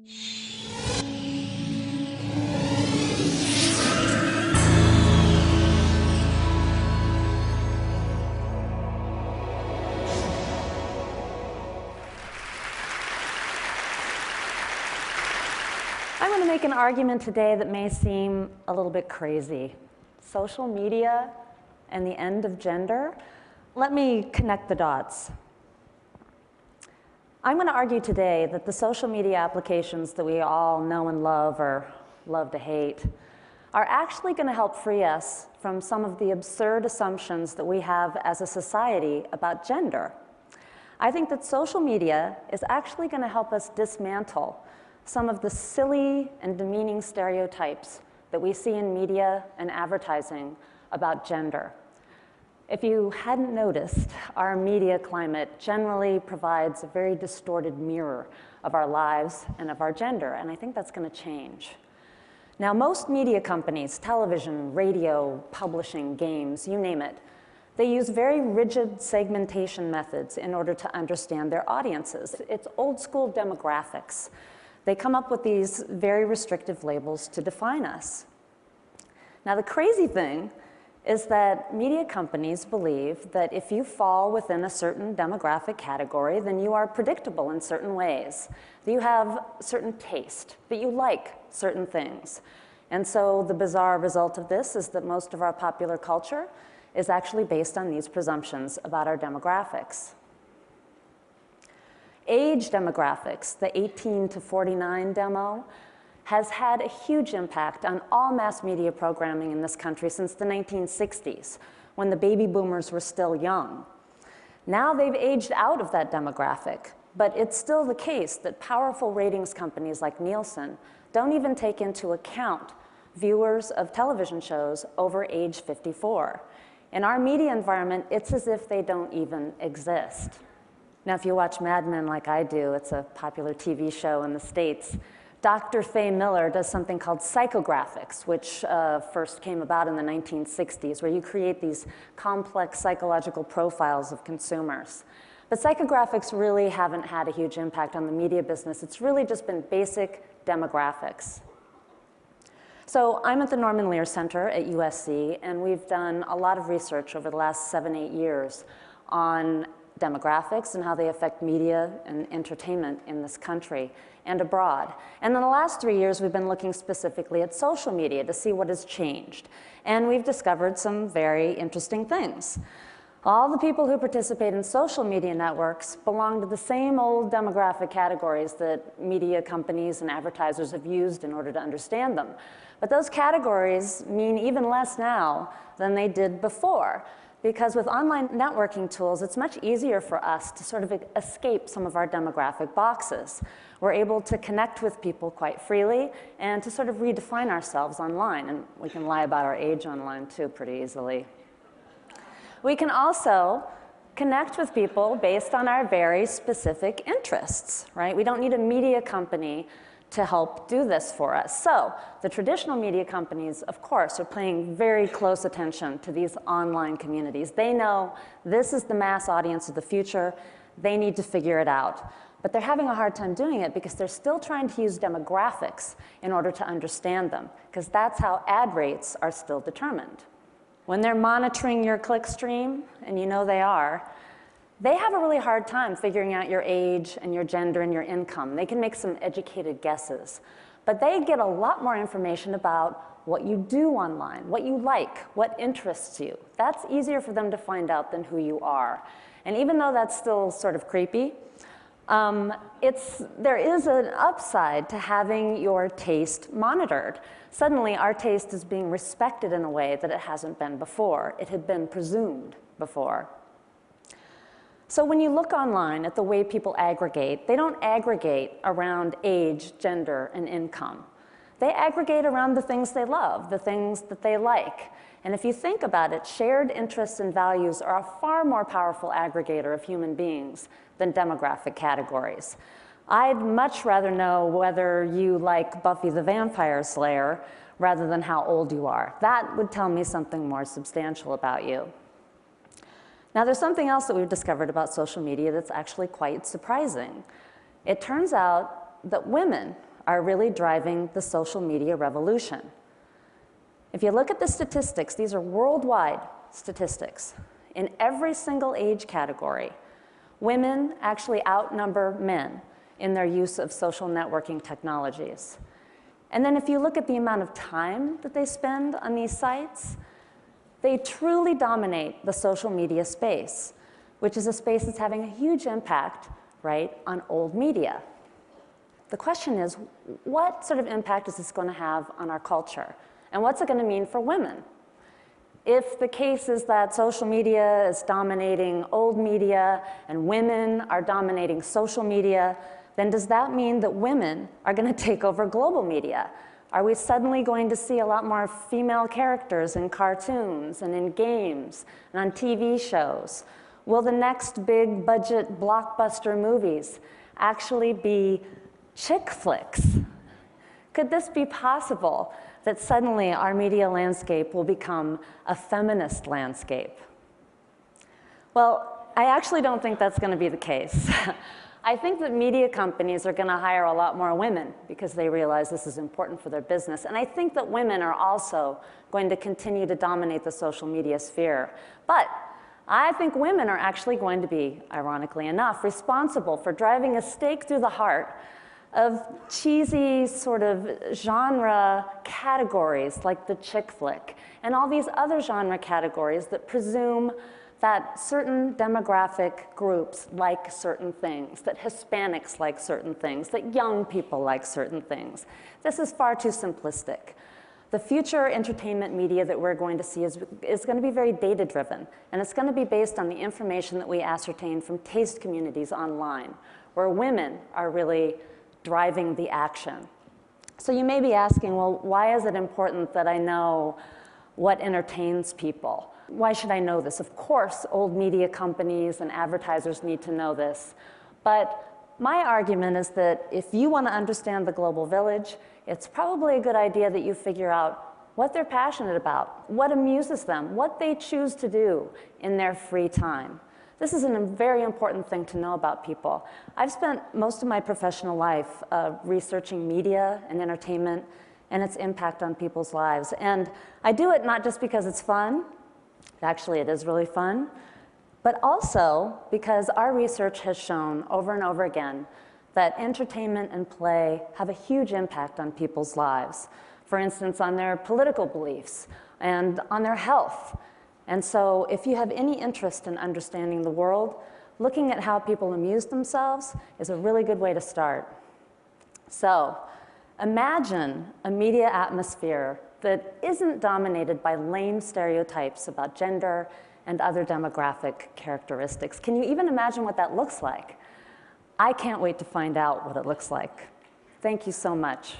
I'm going to make an argument today that may seem a little bit crazy. Social media and the end of gender? Let me connect the dots. I'm going to argue today that the social media applications that we all know and love or love to hate are actually going to help free us from some of the absurd assumptions that we have as a society about gender. I think that social media is actually going to help us dismantle some of the silly and demeaning stereotypes that we see in media and advertising about gender. If you hadn't noticed, our media climate generally provides a very distorted mirror of our lives and of our gender, and I think that's going to change. Now, most media companies, television, radio, publishing, games, you name it, they use very rigid segmentation methods in order to understand their audiences. It's old school demographics. They come up with these very restrictive labels to define us. Now, the crazy thing is that media companies believe that if you fall within a certain demographic category, then you are predictable in certain ways, that you have certain taste, that you like certain things. And so the bizarre result of this is that most of our popular culture is actually based on these presumptions about our demographics. Age demographics, the 18 to 49 demo, has had a huge impact on all mass media programming in this country since the 1960s, when the baby boomers were still young. Now they've aged out of that demographic, but it's still the case that powerful ratings companies like Nielsen don't even take into account viewers of television shows over age 54. In our media environment, it's as if they don't even exist. Now, if you watch Mad Men like I do, it's a popular TV show in the States, Dr. Faye Miller does something called psychographics, which first came about in the 1960s, where you create these complex psychological profiles of consumers. But psychographics really haven't had a huge impact on the media business. It's really just been basic demographics. So I'm at the Norman Lear Center at USC, and we've done a lot of research over the last 7-8 years on demographics and how they affect media and entertainment in this country and abroad. And in the last 3 years, we've been looking specifically at social media to see what has changed. And we've discovered some very interesting things. All the people who participate in social media networks belong to the same old demographic categories that media companies and advertisers have used in order to understand them. But those categories mean even less now than they did before. Because with online networking tools, it's much easier for us to sort of escape some of our demographic boxes. We're able to connect with people quite freely and to sort of redefine ourselves online. And we can lie about our age online too pretty easily. We can also connect with people based on our very specific interests, right? We don't need a media company to help do this for us. So the traditional media companies, of course, are paying very close attention to these online communities. They know this is the mass audience of the future. They need to figure it out. But they're having a hard time doing it because they're still trying to use demographics in order to understand them, because that's how ad rates are still determined. When they're monitoring your click stream, and you know they are, they have a really hard time figuring out your age and your gender and your income. They can make some educated guesses. But they get a lot more information about what you do online, what you like, what interests you. That's easier for them to find out than who you are. And even though that's still sort of creepy, there is an upside to having your taste monitored. Suddenly, our taste is being respected in a way that it hasn't been before. It had been presumed before. So when you look online at the way people aggregate, they don't aggregate around age, gender, and income. They aggregate around the things they love, the things that they like. And if you think about it, shared interests and values are a far more powerful aggregator of human beings than demographic categories. I'd much rather know whether you like Buffy the Vampire Slayer rather than how old you are. That would tell me something more substantial about you. Now, there's something else that we've discovered about social media that's actually quite surprising. It turns out that women are really driving the social media revolution. If you look at the statistics, these are worldwide statistics. In every single age category, women actually outnumber men in their use of social networking technologies. And then if you look at the amount of time that they spend on these sites, they truly dominate the social media space, which is a space that's having a huge impact, right, on old media. The question is, what sort of impact is this going to have on our culture? And what's it going to mean for women? If the case is that social media is dominating old media and women are dominating social media, then does that mean that women are going to take over global media? Are we suddenly going to see a lot more female characters in cartoons and in games and on TV shows? Will the next big budget blockbuster movies actually be chick flicks? Could this be possible, that suddenly our media landscape will become a feminist landscape? Well, I actually don't think that's going to be the case. I think that media companies are going to hire a lot more women because they realize this is important for their business. And I think that women are also going to continue to dominate the social media sphere. But I think women are actually going to be, ironically enough, responsible for driving a stake through the heart of cheesy sort of genre categories like the chick flick and all these other genre categories that presume that certain demographic groups like certain things, that Hispanics like certain things, that young people like certain things. This is far too simplistic. The future entertainment media that we're going to see is going to be very data-driven, and it's going to be based on the information that we ascertain from taste communities online, where women are really driving the action. So you may be asking, well, why is it important that I know what entertains people? Why should I know this? Of course, old media companies and advertisers need to know this. But my argument is that if you want to understand the global village, it's probably a good idea that you figure out what they're passionate about, what amuses them, what they choose to do in their free time. This is a very important thing to know about people. I've spent most of my professional life researching media and entertainment and its impact on people's lives. And I do it not just because it's fun. Actually, it is really fun, but also because our research has shown over and over again that entertainment and play have a huge impact on people's lives. For instance, on their political beliefs and on their health. And so if you have any interest in understanding the world, looking at how people amuse themselves is a really good way to start. So imagine a media atmosphere that isn't dominated by lame stereotypes about gender and other demographic characteristics. Can you even imagine what that looks like? I can't wait to find out what it looks like. Thank you so much.